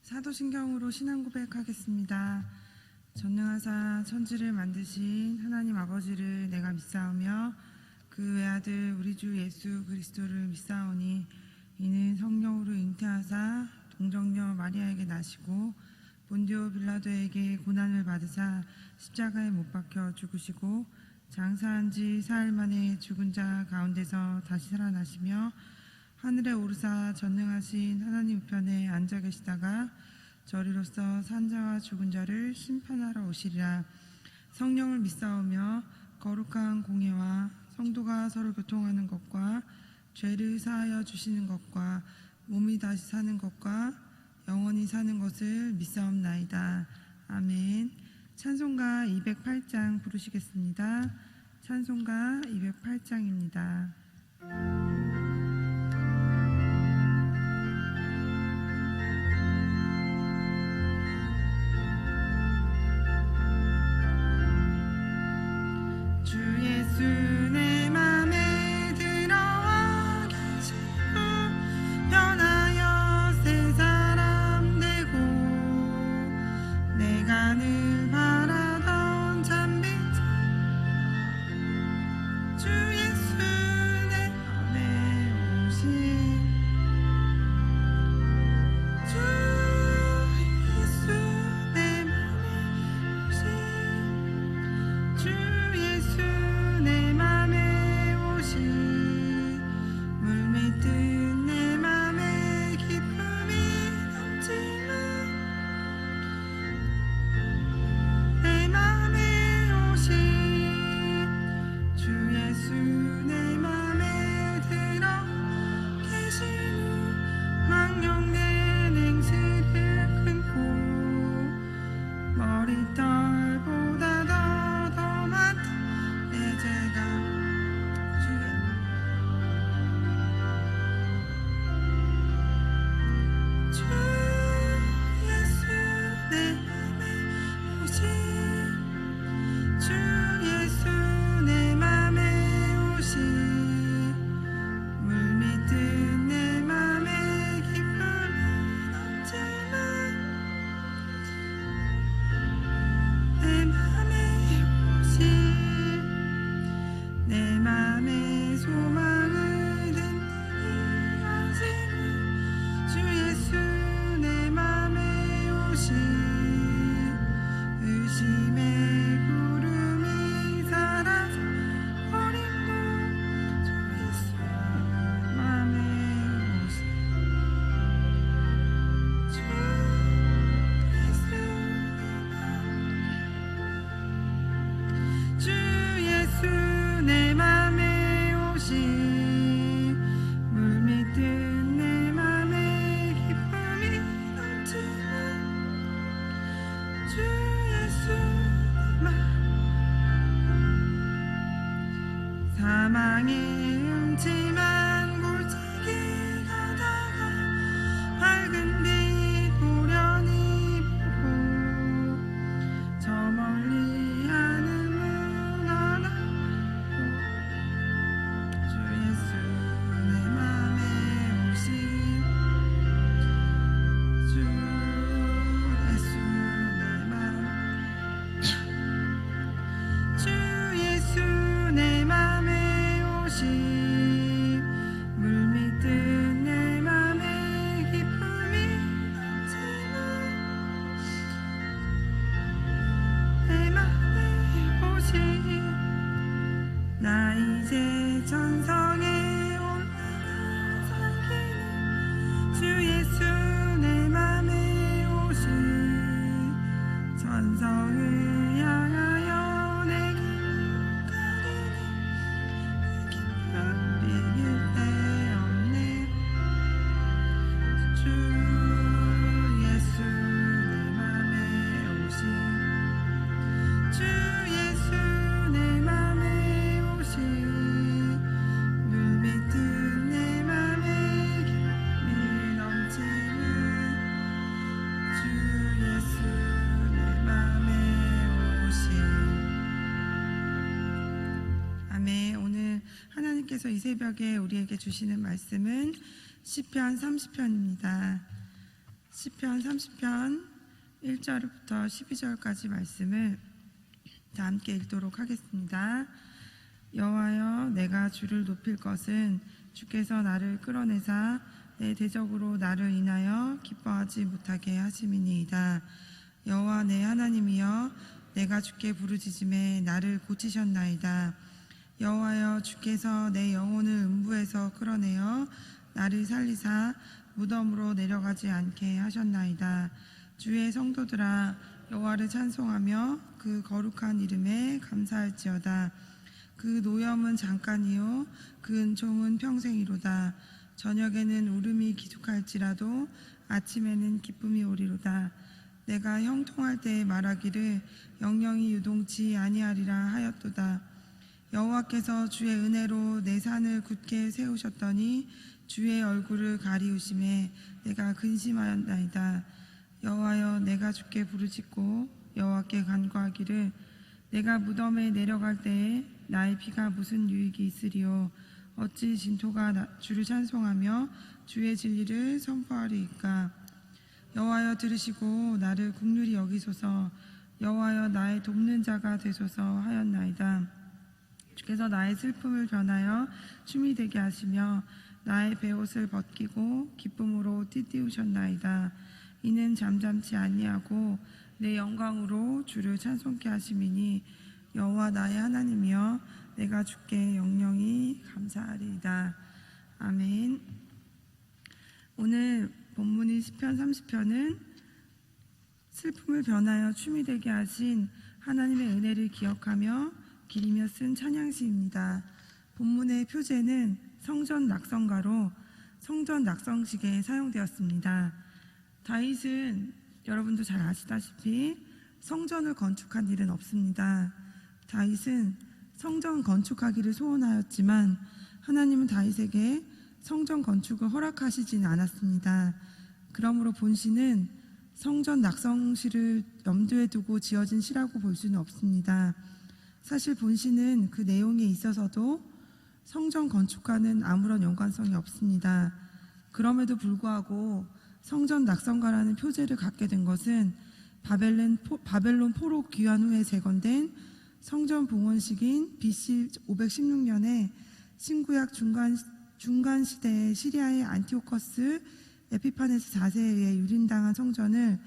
사도신경으로 신앙 고백하겠습니다. 전능하사 천지를 만드신 하나님 아버지를 내가 믿사오며 그 외아들 우리 주 예수 그리스도를 믿사오니 이는 성령으로 잉태하사 동정녀 마리아에게 나시고 본디오 빌라도에게 고난을 받으사 십자가에 못 박혀 죽으시고 장사한 지 사흘 만에 죽은 자 가운데서 다시 살아나시며 하늘에 오르사 전능하신 하나님 우편에 앉아 계시다가 저리로서 산 자와 죽은 자를 심판하러 오시리라. 성령을 믿사오며 거룩한 공예와 성도가 서로 교통하는 것과 죄를 사하여 주시는 것과 몸이 다시 사는 것과 영원히 사는 것을 믿사옵나이다. 아멘. 찬송가 208장 부르시겠습니다. 찬송가 208장입니다. 주 예수 내 맘에 들어와 계시고 변하여 새 사람 되고 내가 늘 바라던 참빛 주 예수 내 맘에 오신 주 예수 내 맘에 오신 주 예수 내 맘에 오신 물밀듯 내 맘에 기쁨이 넘치는 내 맘에 오신 주 예수 내 맘에 들어 계시는 망령된 행실을 끊고 머리털보다 더 많다 내 죄가 주 예수 내 맘에 오신 주 예수 내 맘에 오신 물밀듯 내 맘에 기쁨이 넘치는 내 맘에 오신 내 맘에 소망을 든든히 하시는 주 예수 내 맘에 오신 의심의 구름이 사라져 버리고 주 예수 맘에 오신 주 예수 주 예수 내 맘에 오신 물밀듯 내 맘에 기쁨이 넘치는 주 예수 내 맘 사망의 음침한 골짜기 가다가 밝은 빛 고련히 보고 저 멀리 하늘문 하나 주 예수 내 맘에 오신 주 예수 내 맘 주 예수 내 맘에 오신 물밀듯 내 맘에 기쁨이 넘치는 내 맘에 오신 나 이제 전성에 올라가 살기는 주 예수 내 맘에 오신 전성을 향하여 내 길 가리니 그 기쁨 비길 데 없네 주 예수 내 맘에 오신 주 예수 내 맘에 오신 물밀듯 내 맘에 기쁨이 넘치는 주 예수 내 맘에 오신 아멘. 오늘 하나님께서 이 새벽에 우리에게 주시는 말씀은 시편 30편입니다. 시편 30편 1절부터 12절까지 말씀을 다 함께 읽도록 하겠습니다. 여호와여, 내가 주를 높일 것은 주께서 나를 끌어내사 내 대적으로 나를 인하여 기뻐하지 못하게 하심이니이다. 여호와 내 하나님이여, 내가 주께 부르짖음에 나를 고치셨나이다. 여호와여, 주께서 내 영혼을 음부에서 끌어내어 나를 살리사 무덤으로 내려가지 않게 하셨나이다. 주의 성도들아, 여호와를 찬송하며 그 거룩한 이름에 감사할지어다. 그 노염은 잠깐이요 그 은총은 평생이로다. 저녁에는 울음이 기숙할지라도 아침에는 기쁨이 오리로다. 내가 형통할 때에 말하기를 영영이 유동치 아니하리라 하였도다. 여호와께서 주의 은혜로 내 산을 굳게 세우셨더니 주의 얼굴을 가리우심에 내가 근심하였나이다. 여호와여, 내가 주께 부르짖고 여호와께 간구하기를 내가 무덤에 내려갈 때에 나의 피가 무슨 유익이 있으리요. 어찌 진토가 주를 찬송하며 주의 진리를 선포하리이까. 여호와여, 들으시고 나를 긍휼히 여기소서. 여호와여, 나의 돕는 자가 되소서 하였나이다. 주께서 나의 슬픔을 변하여 춤이 되게 하시며 나의 베옷을 벗기고 기쁨으로 띠띠우셨나이다. 이는 잠잠치 아니하고 내 영광으로 주를 찬송케 하심이니 여호와 나의 하나님이여, 내가 주께 영영히 감사하리이다. 아멘. 오늘 본문인 시편 30편은 슬픔을 변하여 춤이 되게 하신 하나님의 은혜를 기억하며 기리며 쓴 찬양시입니다. 본문의 표제는 성전 낙성가로 성전 낙성식에 사용되었습니다. 다윗은 여러분도 잘 아시다시피 성전을 건축한 일은 없습니다. 다윗은 성전 건축하기를 소원하였지만 하나님은 다윗에게 성전 건축을 허락하시진 않았습니다. 그러므로 본시는 성전 낙성시를 염두에 두고 지어진 시라고 볼 수는 없습니다. 사실 본시는 그 내용에 있어서도 성전 건축과는 아무런 연관성이 없습니다. 그럼에도 불구하고 성전 낙성가라는 표제를 갖게 된 것은 바벨론 포로 귀환 후에 재건된 성전 봉헌식인 BC 516년에 신구약 중간 시대의 시리아의 안티오커스 에피파네스 4세에 의해 유린당한 성전을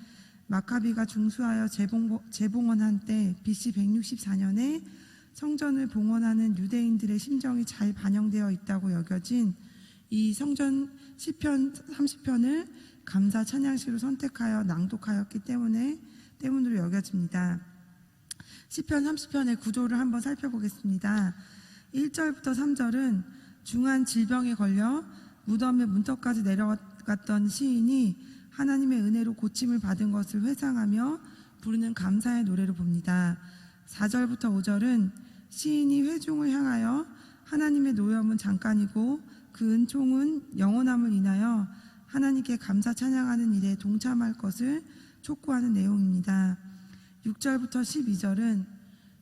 마카비가 중수하여 재봉헌한 때 BC 164년에 성전을 봉헌하는 유대인들의 심정이 잘 반영되어 있다고 여겨진 이 성전 시편 30편을 감사 찬양시로 선택하여 낭독하였기 때문으로 여겨집니다. 시편 30편의 구조를 한번 살펴보겠습니다. 1절부터 3절은 중한 질병에 걸려 무덤의 문턱까지 내려갔던 시인이 하나님의 은혜로 고침을 받은 것을 회상하며 부르는 감사의 노래로 봅니다. 4절부터 5절은 시인이 회중을 향하여 하나님의 노염은 잠깐이고 그 은총은 영원함을 인하여 하나님께 감사 찬양하는 일에 동참할 것을 촉구하는 내용입니다. 6절부터 12절은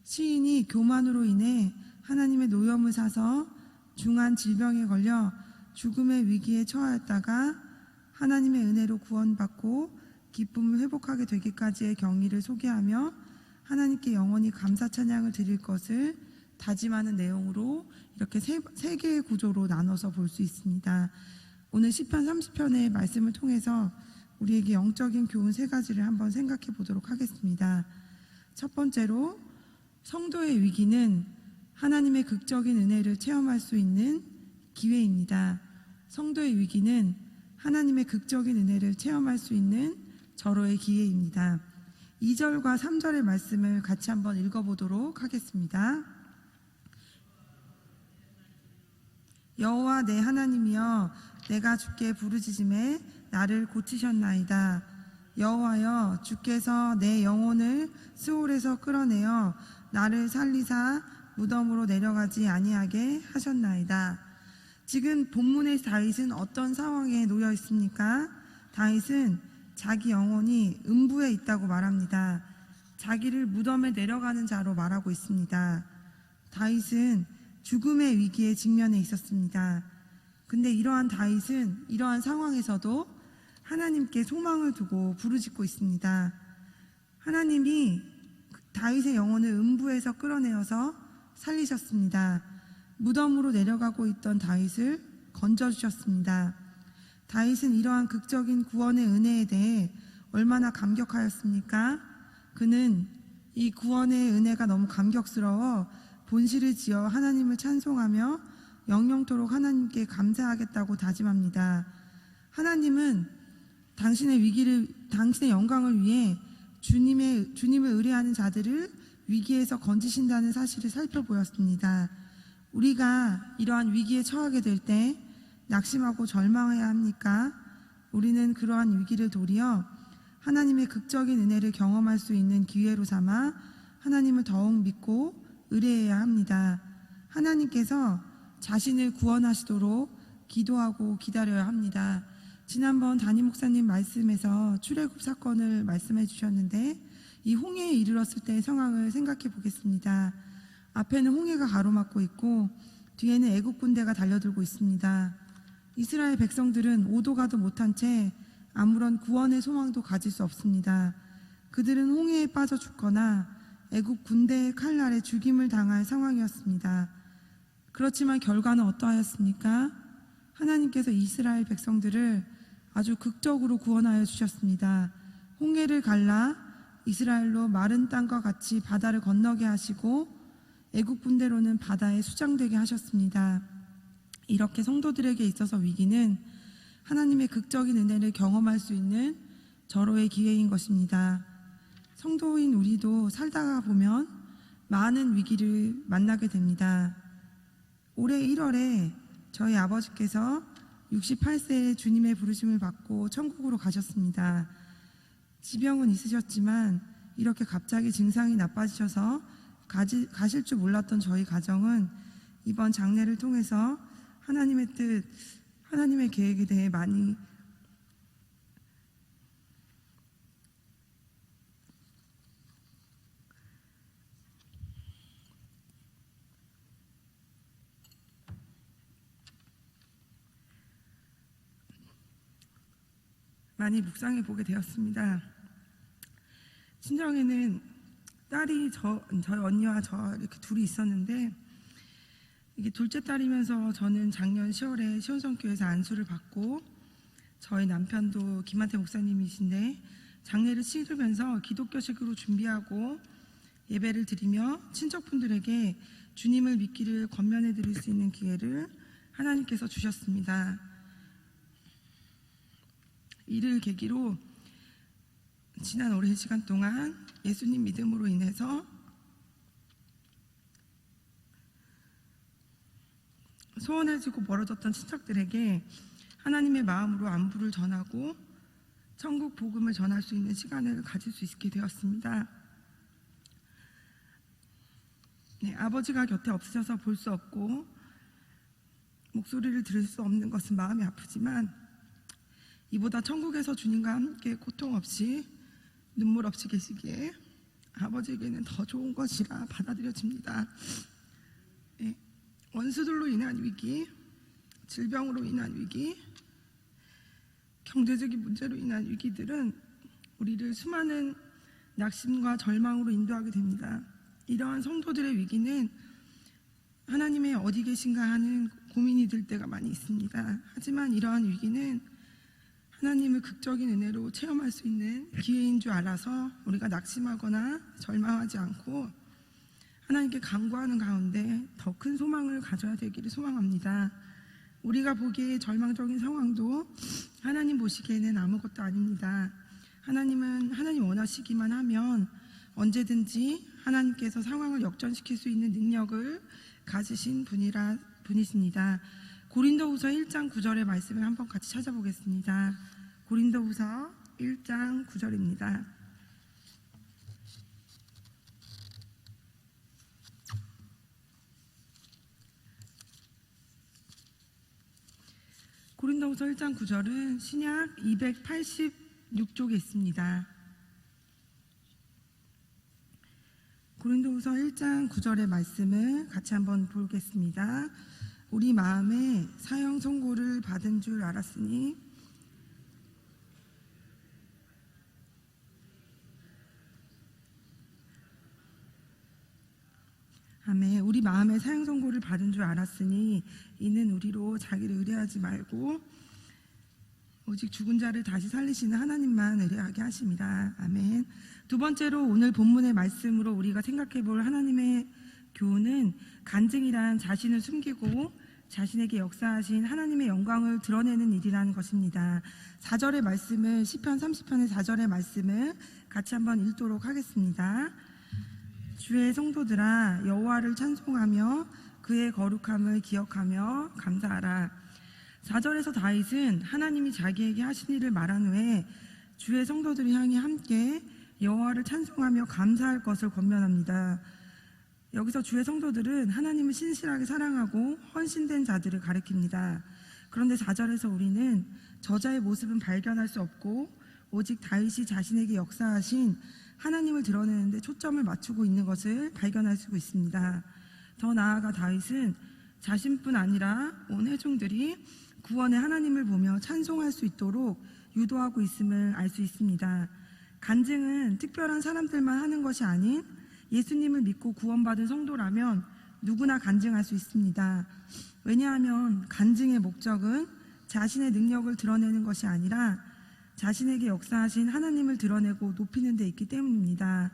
시인이 교만으로 인해 하나님의 노염을 사서 중한 질병에 걸려 죽음의 위기에 처하였다가 하나님의 은혜로 구원받고 기쁨을 회복하게 되기까지의 경위를 소개하며 하나님께 영원히 감사 찬양을 드릴 것을 다짐하는 내용으로 이렇게 세 개의 구조로 나눠서 볼 수 있습니다. 오늘 시편 30편의 말씀을 통해서 우리에게 영적인 교훈 세 가지를 한번 생각해 보도록 하겠습니다. 첫 번째로, 성도의 위기는 하나님의 극적인 은혜를 체험할 수 있는 기회입니다. 성도의 위기는 하나님의 극적인 은혜를 체험할 수 있는 절호의 기회입니다. 2절과 3절의 말씀을 같이 한번 읽어보도록 하겠습니다. 여호와 내 하나님이여, 내가 주께 부르짖음에 나를 고치셨나이다. 여호와여, 주께서 내 영혼을 스올에서 끌어내어 나를 살리사 무덤으로 내려가지 아니하게 하셨나이다. 지금 본문의 다윗은 어떤 상황에 놓여 있습니까? 다윗은 자기 영혼이 음부에 있다고 말합니다. 자기를 무덤에 내려가는 자로 말하고 있습니다. 다윗은 죽음의 위기에 직면해 있었습니다. 근데 이러한 다윗은 이러한 상황에서도 하나님께 소망을 두고 부르짖고 있습니다. 하나님이 다윗의 영혼을 음부에서 끌어내어서 살리셨습니다. 무덤으로 내려가고 있던 다윗을 건져주셨습니다. 다윗은 이러한 극적인 구원의 은혜에 대해 얼마나 감격하였습니까? 그는 이 구원의 은혜가 너무 감격스러워 본시를 지어 하나님을 찬송하며 영영토록 하나님께 감사하겠다고 다짐합니다. 하나님은 당신의 영광을 위해 주님을 의뢰하는 자들을 위기에서 건지신다는 사실을 살펴보였습니다. 우리가 이러한 위기에 처하게 될 때 낙심하고 절망해야 합니까? 우리는 그러한 위기를 도리어 하나님의 극적인 은혜를 경험할 수 있는 기회로 삼아 하나님을 더욱 믿고 의뢰해야 합니다. 하나님께서 자신을 구원하시도록 기도하고 기다려야 합니다. 지난번 담임 목사님 말씀에서 출애굽 사건을 말씀해 주셨는데 이 홍해에 이르렀을 때의 상황을 생각해 보겠습니다. 앞에는 홍해가 가로막고 있고 뒤에는 애국 군대가 달려들고 있습니다. 이스라엘 백성들은 오도 가도 못한 채 아무런 구원의 소망도 가질 수 없습니다. 그들은 홍해에 빠져 죽거나 애국 군대의 칼날에 죽임을 당할 상황이었습니다. 그렇지만 결과는 어떠하였습니까? 하나님께서 이스라엘 백성들을 아주 극적으로 구원하여 주셨습니다. 홍해를 갈라 이스라엘로 마른 땅과 같이 바다를 건너게 하시고 애국 군대로는 바다에 수장되게 하셨습니다. 이렇게 성도들에게 있어서 위기는 하나님의 극적인 은혜를 경험할 수 있는 절호의 기회인 것입니다. 성도인 우리도 살다가 보면 많은 위기를 만나게 됩니다. 올해 1월에 저희 아버지께서 68세에 주님의 부르심을 받고 천국으로 가셨습니다. 지병은 있으셨지만 이렇게 갑자기 증상이 나빠지셔서 가실 줄 몰랐던 저희 가정은 이번 장례를 통해서 하나님의 뜻, 하나님의 계획에 대해 많이 묵상해 보게 되었습니다. 친정에는 딸이 저희 언니와 저 이렇게 둘이 있었는데 이게 둘째 딸이면서 저는 작년 10월에 시온성교회에서 안수를 받고 저희 남편도 김한태 목사님이신데 장례를 치르면서 기독교식으로 준비하고 예배를 드리며 친척분들에게 주님을 믿기를 권면해 드릴 수 있는 기회를 하나님께서 주셨습니다. 이를 계기로 지난 오랜 시간 동안 예수님 믿음으로 인해서 소원해지고 멀어졌던 친척들에게 하나님의 마음으로 안부를 전하고 천국 복음을 전할 수 있는 시간을 가질 수 있게 되었습니다. 네, 아버지가 곁에 없으셔서 볼 수 없고 목소리를 들을 수 없는 것은 마음이 아프지만 이보다 천국에서 주님과 함께 고통 없이 눈물 없이 계시기에 아버지에게는 더 좋은 것이라 받아들여집니다. 네, 원수들로 인한 위기, 질병으로 인한 위기, 경제적인 문제로 인한 위기들은 우리를 수많은 낙심과 절망으로 인도하게 됩니다. 이러한 성도들의 위기는 하나님의 어디 계신가 하는 고민이 들 때가 많이 있습니다. 하지만 이러한 위기는 하나님을 극적인 은혜로 체험할 수 있는 기회인 줄 알아서 우리가 낙심하거나 절망하지 않고 하나님께 간구하는 가운데 더 큰 소망을 가져야 되기를 소망합니다. 우리가 보기에 절망적인 상황도 하나님 보시기에는 아무것도 아닙니다. 하나님은 하나님 원하시기만 하면 언제든지 하나님께서 상황을 역전시킬 수 있는 능력을 가지신 분이십니다. 고린도후서 1장 9절의 말씀을 한번 같이 찾아보겠습니다. 고린도후서 1장 9절입니다. 고린도후서 1장 9절은 신약 286쪽에 있습니다. 고린도후서 1장 9절의 말씀을 같이 한번 보겠습니다. 우리 마음에 사형 선고를 받은 줄 알았으니 아멘. 우리 마음에 사형 선고를 받은 줄 알았으니 이는 우리로 자기를 의뢰하지 말고 오직 죽은 자를 다시 살리시는 하나님만 의뢰하게 하십니다. 아멘. 두 번째로 오늘 본문의 말씀으로 우리가 생각해 볼 하나님의 교훈은 간증이란 자신을 숨기고 자신에게 역사하신 하나님의 영광을 드러내는 일이라는 것입니다. 4절의 말씀을 시편 30편의 4절의 말씀을 같이 한번 읽도록 하겠습니다. 주의 성도들아 여호와를 찬송하며 그의 거룩함을 기억하며 감사하라. 4절에서 다윗은 하나님이 자기에게 하신 일을 말한 후에 주의 성도들을 향해 함께 여호와를 찬송하며 감사할 것을 권면합니다. 여기서 주의 성도들은 하나님을 신실하게 사랑하고 헌신된 자들을 가리킵니다. 그런데 4절에서 우리는 저자의 모습은 발견할 수 없고 오직 다윗이 자신에게 역사하신 하나님을 드러내는데 초점을 맞추고 있는 것을 발견할 수 있습니다. 더 나아가 다윗은 자신뿐 아니라 온 회중들이 구원의 하나님을 보며 찬송할 수 있도록 유도하고 있음을 알 수 있습니다. 간증은 특별한 사람들만 하는 것이 아닌 예수님을 믿고 구원받은 성도라면 누구나 간증할 수 있습니다. 왜냐하면 간증의 목적은 자신의 능력을 드러내는 것이 아니라 자신에게 역사하신 하나님을 드러내고 높이는 데 있기 때문입니다.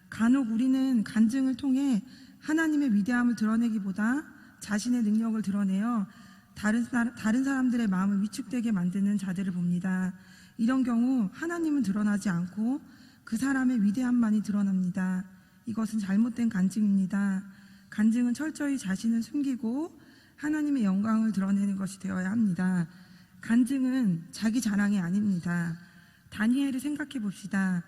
간혹 우리는 간증을 통해 하나님의 위대함을 드러내기보다 자신의 능력을 드러내어 다른 사람들의 마음을 위축되게 만드는 자들을 봅니다. 이런 경우 하나님은 드러나지 않고 그 사람의 위대함만이 드러납니다. 이것은 잘못된 간증입니다. 간증은 철저히 자신을 숨기고 하나님의 영광을 드러내는 것이 되어야 합니다. 간증은 자기 자랑이 아닙니다. 다니엘을 생각해 봅시다.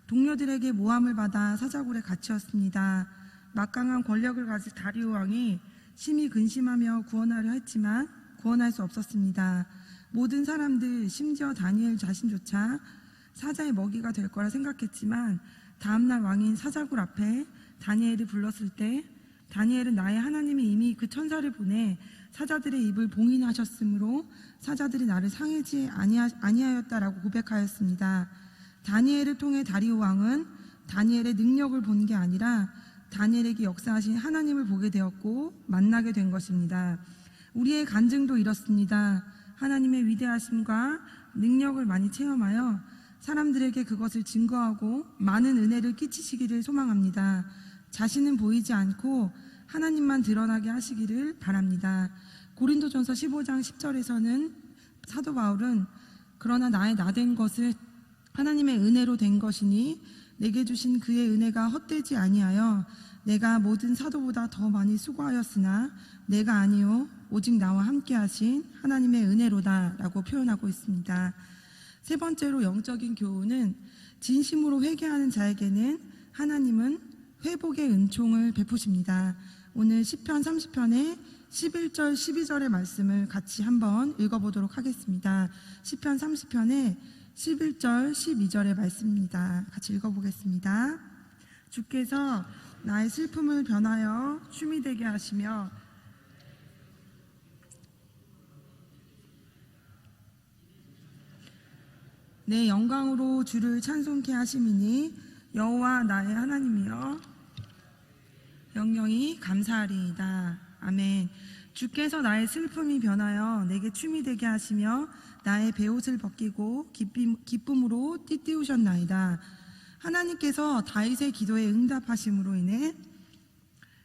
동료들에게 모함을 받아 사자굴에 갇혔습니다. 막강한 권력을 가진 다리오 왕이 심히 근심하며 구원하려 했지만 구원할 수 없었습니다. 모든 사람들, 심지어 다니엘 자신조차 사자의 먹이가 될 거라 생각했지만 다음날 왕인 사자굴 앞에 다니엘을 불렀을 때 다니엘은 나의 하나님이 이미 그 천사를 보내 사자들의 입을 봉인하셨으므로 사자들이 나를 상하지 아니하였다라고 고백하였습니다. 다니엘을 통해 다리오 왕은 다니엘의 능력을 본 게 아니라 다니엘에게 역사하신 하나님을 보게 되었고 만나게 된 것입니다. 우리의 간증도 이렇습니다. 하나님의 위대하심과 능력을 많이 체험하여 사람들에게 그것을 증거하고 많은 은혜를 끼치시기를 소망합니다. 자신은 보이지 않고 하나님만 드러나게 하시기를 바랍니다. 고린도전서 15장 10절에서는 사도 바울은 그러나 나의 나된 것은 하나님의 은혜로 된 것이니 내게 주신 그의 은혜가 헛되지 아니하여 내가 모든 사도보다 더 많이 수고하였으나 내가 아니요 오직 나와 함께 하신 하나님의 은혜로다 라고 표현하고 있습니다. 세 번째로 영적인 교훈은 진심으로 회개하는 자에게는 하나님은 회복의 은총을 베푸십니다. 오늘 시편 30편의 11절 12절의 말씀을 같이 한번 읽어보도록 하겠습니다. 시편 30편의 11절 12절의 말씀입니다. 같이 읽어보겠습니다. 주께서 나의 슬픔을 변하여 춤이 되게 하시며 내 영광으로 주를 찬송케 하심이니 여호와 나의 하나님이여 영영이 감사하리이다. 아멘. 주께서 나의 슬픔이 변하여 내게 춤이 되게 하시며 나의 베옷을 벗기고 기쁨으로 띠띠우셨나이다. 하나님께서 다윗의 기도에 응답하심으로 인해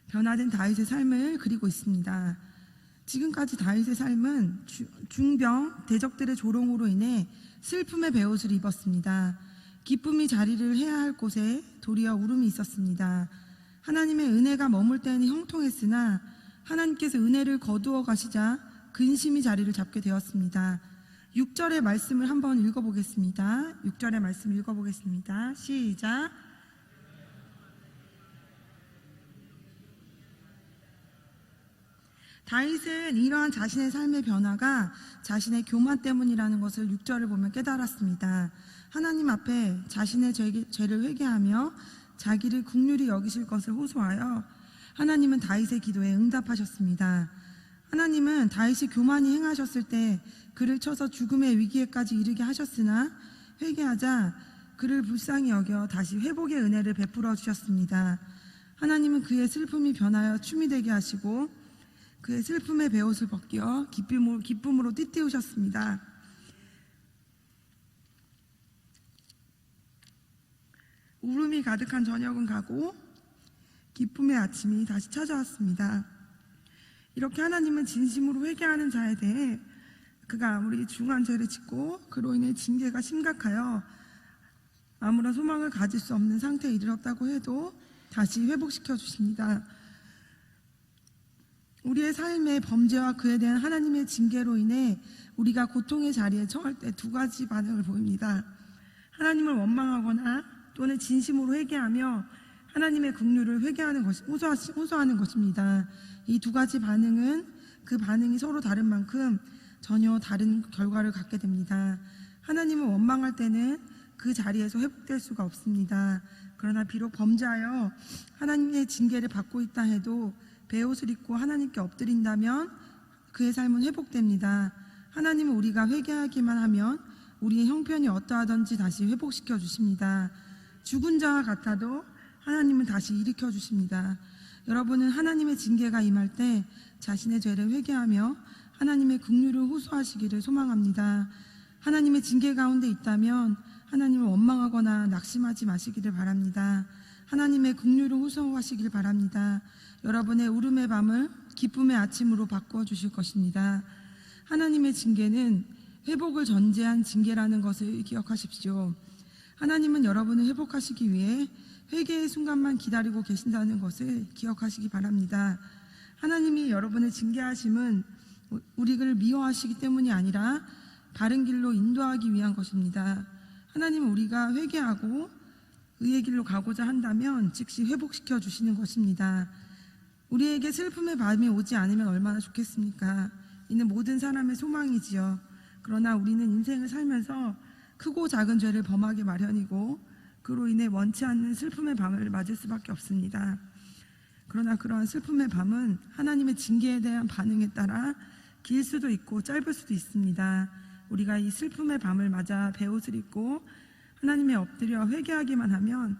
변화된 다윗의 삶을 그리고 있습니다. 지금까지 다윗의 삶은 중병, 대적들의 조롱으로 인해 슬픔의 베옷을 입었습니다. 기쁨이 자리를 해야 할 곳에 도리어 울음이 있었습니다. 하나님의 은혜가 머물 때는 형통했으나 하나님께서 은혜를 거두어 가시자 근심이 자리를 잡게 되었습니다. 6절의 말씀을 한번 읽어보겠습니다. 6절의 말씀 읽어보겠습니다. 시작. 다윗은 이러한 자신의 삶의 변화가 자신의 교만 때문이라는 것을 6절을 보면 깨달았습니다. 하나님 앞에 자신의 죄를 회개하며 자기를 긍휼히 여기실 것을 호소하여 하나님은 다윗의 기도에 응답하셨습니다. 하나님은 다윗이 교만히 행하셨을 때 그를 쳐서 죽음의 위기에까지 이르게 하셨으나 회개하자 그를 불쌍히 여겨 다시 회복의 은혜를 베풀어 주셨습니다. 하나님은 그의 슬픔이 변하여 춤이 되게 하시고 그의 슬픔의 베옷을 벗겨 기쁨으로 띠띠우셨습니다. 울음이 가득한 저녁은 가고 기쁨의 아침이 다시 찾아왔습니다. 이렇게 하나님은 진심으로 회개하는 자에 대해 그가 아무리 중한 죄를 짓고 그로 인해 징계가 심각하여 아무런 소망을 가질 수 없는 상태에 이르렀다고 해도 다시 회복시켜 주십니다. 우리의 삶의 범죄와 그에 대한 하나님의 징계로 인해 우리가 고통의 자리에 처할 때 두 가지 반응을 보입니다. 하나님을 원망하거나 또는 진심으로 회개하며 하나님의 긍휼을 회개하는 것이 호소하는 것입니다. 이 두 가지 반응은 그 반응이 서로 다른 만큼 전혀 다른 결과를 갖게 됩니다. 하나님을 원망할 때는 그 자리에서 회복될 수가 없습니다. 그러나 비록 범죄하여 하나님의 징계를 받고 있다 해도 베옷을 입고 하나님께 엎드린다면 그의 삶은 회복됩니다. 하나님은 우리가 회개하기만 하면 우리의 형편이 어떠하든지 다시 회복시켜 주십니다. 죽은 자와 같아도 하나님은 다시 일으켜 주십니다. 여러분은 하나님의 징계가 임할 때 자신의 죄를 회개하며 하나님의 긍휼을 호소하시기를 소망합니다. 하나님의 징계 가운데 있다면 하나님을 원망하거나 낙심하지 마시기를 바랍니다. 하나님의 긍휼을 호소하시길 바랍니다. 여러분의 울음의 밤을 기쁨의 아침으로 바꾸어 주실 것입니다. 하나님의 징계는 회복을 전제한 징계라는 것을 기억하십시오. 하나님은 여러분을 회복하시기 위해 회개의 순간만 기다리고 계신다는 것을 기억하시기 바랍니다. 하나님이 여러분을 징계하심은 우리를 미워하시기 때문이 아니라 바른 길로 인도하기 위한 것입니다. 하나님은 우리가 회개하고 의의 길로 가고자 한다면 즉시 회복시켜 주시는 것입니다. 우리에게 슬픔의 밤이 오지 않으면 얼마나 좋겠습니까? 이는 모든 사람의 소망이지요. 그러나 우리는 인생을 살면서 크고 작은 죄를 범하기 마련이고 그로 인해 원치 않는 슬픔의 밤을 맞을 수밖에 없습니다. 그러나 그러한 슬픔의 밤은 하나님의 징계에 대한 반응에 따라 길 수도 있고 짧을 수도 있습니다. 우리가 이 슬픔의 밤을 맞아 베옷을 입고 하나님의 엎드려 회개하기만 하면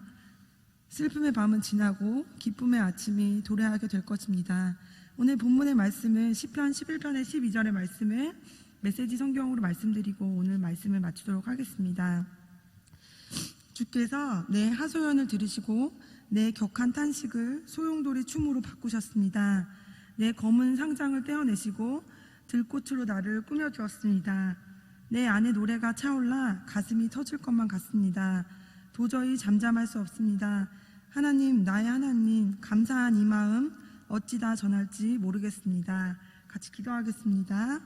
슬픔의 밤은 지나고 기쁨의 아침이 도래하게 될 것입니다. 오늘 본문의 말씀은 시편 11편의 12절의 말씀을 메시지 성경으로 말씀드리고 오늘 말씀을 마치도록 하겠습니다. 주께서 내 하소연을 들으시고 내 격한 탄식을 소용돌이 춤으로 바꾸셨습니다. 내 검은 상장을 떼어내시고 들꽃으로 나를 꾸며주었습니다. 내 안에 노래가 차올라 가슴이 터질 것만 같습니다. 도저히 잠잠할 수 없습니다. 하나님, 나의 하나님, 감사한 이 마음 어찌 다 전할지 모르겠습니다. 같이 기도하겠습니다.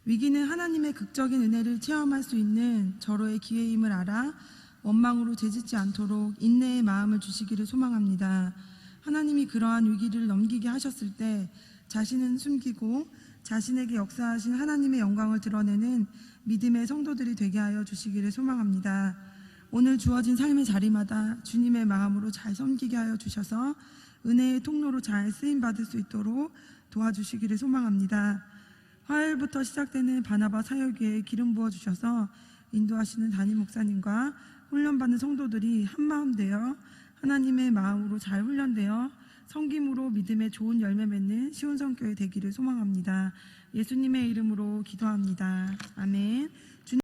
위기는 하나님의 극적인 은혜를 체험할 수 있는 절호의 기회임을 알아 원망으로 재짓지 않도록 인내의 마음을 주시기를 소망합니다. 하나님이 그러한 위기를 넘기게 하셨을 때 자신은 숨기고 자신에게 역사하신 하나님의 영광을 드러내는 믿음의 성도들이 되게 하여 주시기를 소망합니다. 오늘 주어진 삶의 자리마다 주님의 마음으로 잘 섬기게 하여 주셔서 은혜의 통로로 잘 쓰임받을 수 있도록 도와주시기를 소망합니다. 화요일부터 시작되는 바나바 사역에 기름 부어주셔서 인도하시는 담임 목사님과 훈련받는 성도들이 한마음 되어 하나님의 마음으로 잘 훈련되어 섬김으로 믿음의 좋은 열매 맺는 시온성교회 되기를 소망합니다. 예수님의 이름으로 기도합니다. 아멘.